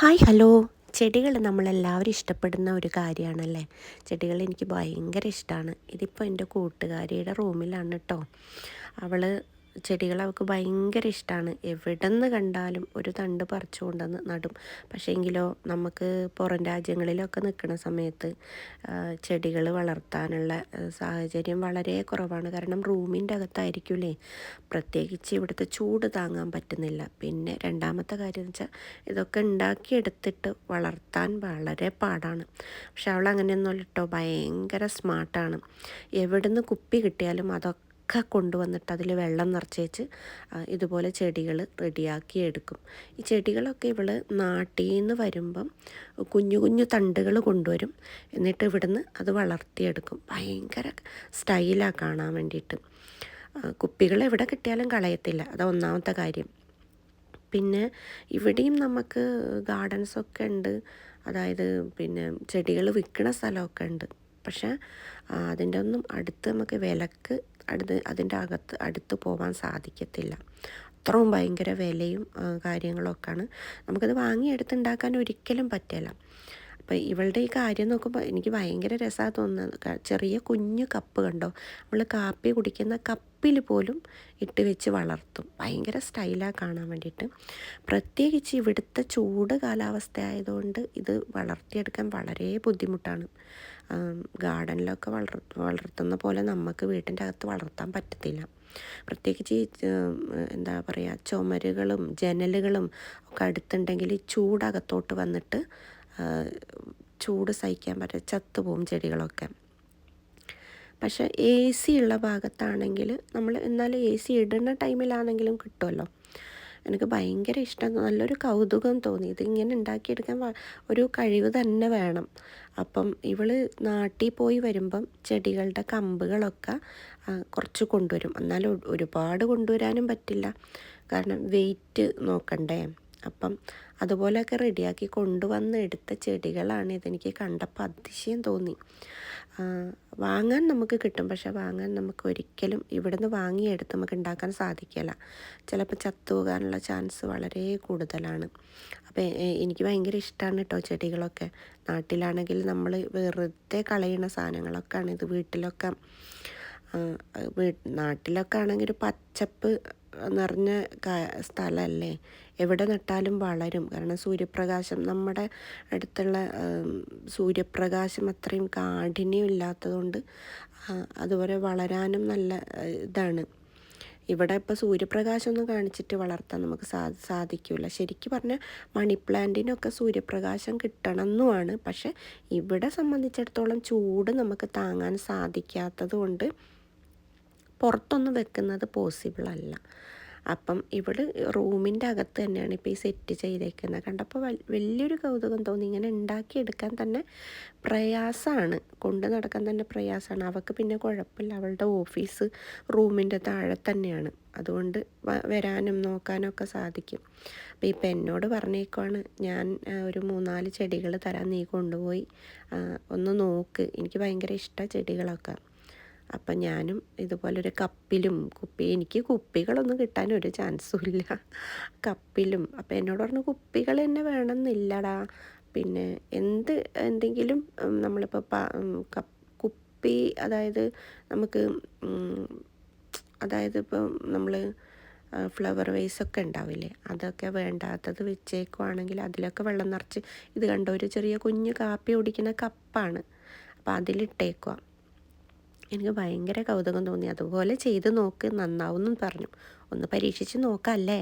Hi hello. ചെടികൾ നമ്മളെല്ലാവരും ഇഷ്ടപ്പെടുന്ന ഒരു കാര്യമാണല്ലേ. ചെടികൾ എനിക്ക് ഭയങ്കര ഇഷ്ടമാണ്. ഇതിപ്പോൾ എൻ്റെ കൂട്ടുകാരിയുടെ റൂമിലാണ് കേട്ടോ. അവൾ ചെടികൾ അവൾക്ക് ഭയങ്കര ഇഷ്ടമാണ്. എവിടെ നിന്ന് കണ്ടാലും ഒരു തണ്ട് പറിച്ചു കൊണ്ടുവന്ന് നടും. പക്ഷേ എങ്കിലോ നമുക്ക് പുറം രാജ്യങ്ങളിലൊക്കെ നിൽക്കുന്ന സമയത്ത് ചെടികൾ വളർത്താനുള്ള സാഹചര്യം വളരെ കുറവാണ്. കാരണം റൂമിൻ്റെ അകത്തായിരിക്കില്ലേ, പ്രത്യേകിച്ച് ഇവിടുത്തെ ചൂട് താങ്ങാൻ പറ്റുന്നില്ല. പിന്നെ രണ്ടാമത്തെ കാര്യം എന്ന് വെച്ചാൽ ഇതൊക്കെ ഉണ്ടാക്കിയെടുത്തിട്ട് വളർത്താൻ വളരെ പാടാണ്. പക്ഷെ അവൾ അങ്ങനെയൊന്നുമല്ല കേട്ടോ, ഭയങ്കര സ്മാർട്ടാണ്. എവിടുന്ന് കുപ്പി കിട്ടിയാലും അതൊക്കെ കൊണ്ടുവന്നിട്ട് അതിൽ വെള്ളം നിറച്ചേച്ച് ഇതുപോലെ ചെടികൾ റെഡിയാക്കി എടുക്കും. ഈ ചെടികളൊക്കെ ഇവൾ നാട്ടിൽ നിന്ന് വരുമ്പം കുഞ്ഞു കുഞ്ഞു തണ്ടുകൾ കൊണ്ടുവരും. എന്നിട്ട് ഇവിടുന്ന് അത് വളർത്തിയെടുക്കും. ഭയങ്കര സ്റ്റൈലാണ് കാണാൻ വേണ്ടിയിട്ട്. കുപ്പികൾ എവിടെ കിട്ടിയാലും കളയത്തില്ല, അതാണ് ഒന്നാമത്തെ കാര്യം. പിന്നെ ഇവിടെയും നമുക്ക് ഗാർഡൻസൊക്കെ ഉണ്ട്. അതായത് പിന്നെ ചെടികൾ വിൽക്കണ സ്ഥലമൊക്കെ ഉണ്ട്. പക്ഷേ അതിൻ്റെ ഒന്നും അടുത്ത് നമുക്ക് വിലക്ക് അതിൻ്റെ അടുത്ത് പോകാൻ സാധിക്കത്തില്ല. അത്രയും ഭയങ്കര വിലയും കാര്യങ്ങളൊക്കെയാണ്. നമുക്കത് വാങ്ങിയെടുത്തുണ്ടാക്കാൻ ഒരിക്കലും പറ്റില്ല. അപ്പോൾ ഇവളുടെ ഈ കാര്യം നോക്കുമ്പോൾ എനിക്ക് ഭയങ്കര രസമാണ് തോന്നുന്നത്. ചെറിയ കുഞ്ഞു കപ്പ് കണ്ടോ, നമ്മൾ കാപ്പി കുടിക്കുന്ന കപ്പിൽ പോലും ഇട്ട് വെച്ച് വളർത്തും. ഭയങ്കര സ്റ്റൈലാണ് കാണാൻ വേണ്ടിയിട്ട്. പ്രത്യേകിച്ച് ഇവിടുത്തെ ചൂട് കാലാവസ്ഥ ആയതുകൊണ്ട് ഇത് വളർത്തിയെടുക്കാൻ വളരെ ബുദ്ധിമുട്ടാണ്. ഗാർഡനിലൊക്കെ വളർത്തുന്ന പോലെ നമുക്ക് വീട്ടിൻ്റെ അകത്ത് വളർത്താൻ പറ്റത്തില്ല. പ്രത്യേകിച്ച് ഈ എന്താ പറയുക, ചുമരുകളും ജനലുകളും ഒക്കെ അടുത്തുണ്ടെങ്കിൽ ഈ ചൂടകത്തോട്ട് വന്നിട്ട് ചൂട് സഹിക്കാൻ പറ്റും, ചത്തുപോകും ചെടികളൊക്കെ. പക്ഷേ എ സി ഉള്ള ഭാഗത്താണെങ്കിൽ നമ്മൾ എന്നാലും എ സി ഇടുന്ന ടൈമിലാണെങ്കിലും കിട്ടുമല്ലോ. എനിക്ക് ഭയങ്കര ഇഷ്ടം, നല്ലൊരു കൗതുകം തോന്നി. ഇതിങ്ങനെ ഉണ്ടാക്കിയെടുക്കാൻ ഒരു കഴിവ് തന്നെ വേണം. അപ്പം ഇവൾ നാട്ടിൽ പോയി വരുമ്പം ചെടികളുടെ കമ്പുകളൊക്കെ കുറച്ച് കൊണ്ടുവരും. എന്നാലും ഒരുപാട് കൊണ്ടുവരാനും പറ്റില്ല, കാരണം വെയിറ്റ് നോക്കണ്ടേ. അപ്പം അതുപോലെയൊക്കെ റെഡിയാക്കി കൊണ്ടുവന്ന് എടുത്ത ചെടികളാണ് ഇതെനിക്ക് കണ്ടപ്പോൾ അതിശയം തോന്നി. വാങ്ങാൻ നമുക്ക് കിട്ടും, പക്ഷെ വാങ്ങാൻ നമുക്ക് ഒരിക്കലും ഇവിടുന്ന് വാങ്ങിയെടുത്ത് നമുക്ക് ഉണ്ടാക്കാൻ സാധിക്കില്ല. ചിലപ്പോൾ ചത്തുപോകാനുള്ള ചാൻസ് വളരെ കൂടുതലാണ്. അപ്പോൾ എനിക്ക് ഭയങ്കര ഇഷ്ടമാണ് കേട്ടോ ചെടികളൊക്കെ. നാട്ടിലാണെങ്കിൽ നമ്മൾ വെറുതെ കളയുന്ന സാധനങ്ങളൊക്കെയാണ് ഇത്. വീട്ടിലൊക്കെ നാട്ടിലൊക്കെ ആണെങ്കിൽ ഒരു പച്ചപ്പ് നിറഞ്ഞ സ്ഥലമല്ലേ, എവിടെ നട്ടാലും വളരും. കാരണം സൂര്യപ്രകാശം, നമ്മുടെ അടുത്തുള്ള സൂര്യപ്രകാശം അത്രയും കാഠിന്യം ഇല്ലാത്തതുകൊണ്ട് അതുപോലെ വളരാനും നല്ല ഇതാണ്. ഇവിടെ ഇപ്പോൾ സൂര്യപ്രകാശമൊന്നും കാണിച്ചിട്ട് വളർത്താൻ നമുക്ക് സാധിക്കില്ല. ശരിക്കും പറഞ്ഞാൽ മണി പ്ലാന്റിനൊക്കെ സൂര്യപ്രകാശം കിട്ടണം എന്നുമാണ്. പക്ഷേ ഇവിടെ സംബന്ധിച്ചിടത്തോളം ചൂട് നമുക്ക് താങ്ങാൻ സാധിക്കാത്തത് കൊണ്ട് പുറത്തൊന്നും വെക്കുന്നത് പോസിബിൾ അല്ല. അപ്പം ഇവിടെ റൂമിൻ്റെ അകത്ത് തന്നെയാണ് ഇപ്പോൾ ഈ സെറ്റ് ചെയ്തേക്കുന്നത്. കണ്ടപ്പോൾ വലിയൊരു കൗതുകം തോന്നി. ഇങ്ങനെ ഉണ്ടാക്കിയെടുക്കാൻ തന്നെ പ്രയാസമാണ്, കൊണ്ട് നടക്കാൻ തന്നെ പ്രയാസമാണ്. അവൾക്ക് പിന്നെ കുഴപ്പമില്ല, അവളുടെ ഓഫീസ് റൂമിൻ്റെ താഴെ തന്നെയാണ്. അതുകൊണ്ട് വരാനും നോക്കാനൊക്കെ സാധിക്കും. അപ്പോൾ ഇപ്പം എന്നോട് പറഞ്ഞേക്കുവാണ്, ഞാൻ ഒരു 3-4 ചെടികൾ തരാൻ, നീ കൊണ്ടുപോയി ഒന്ന് നോക്ക്. എനിക്ക് ഭയങ്കര ഇഷ്ടമാണ് ചെടികളൊക്കെ. അപ്പം ഞാനും ഇതുപോലൊരു കപ്പിലും എനിക്ക് കുപ്പികളൊന്നും കിട്ടാൻ ഒരു ചാൻസും ഇല്ല, കപ്പിലും. അപ്പം എന്നോട് പറഞ്ഞു കുപ്പികൾ തന്നെ വേണമെന്നില്ലടാ, പിന്നെ എന്തെങ്കിലും നമ്മളിപ്പോൾ കുപ്പി, അതായത് നമുക്ക് അതായത് ഇപ്പം നമ്മൾ ഫ്ലവർ വേസൊക്കെ ഉണ്ടാവില്ലേ, അതൊക്കെ വേണ്ടാത്തത് വെച്ചേക്കുവാണെങ്കിൽ അതിലൊക്കെ വെള്ളം നിറച്ച്, ഇത് കണ്ടോ ഒരു ചെറിയ കുഞ്ഞ് കാപ്പി കുടിക്കുന്ന കപ്പാണ്, അപ്പോൾ അതിലിട്ടേക്കുക. എനിക്ക് ഭയങ്കര കൗതുകം തോന്നി. അതുപോലെ ചെയ്ത് നോക്ക്, നന്നാവും പറഞ്ഞു. ഒന്ന് പരീക്ഷിച്ച് നോക്കാം അല്ലേ.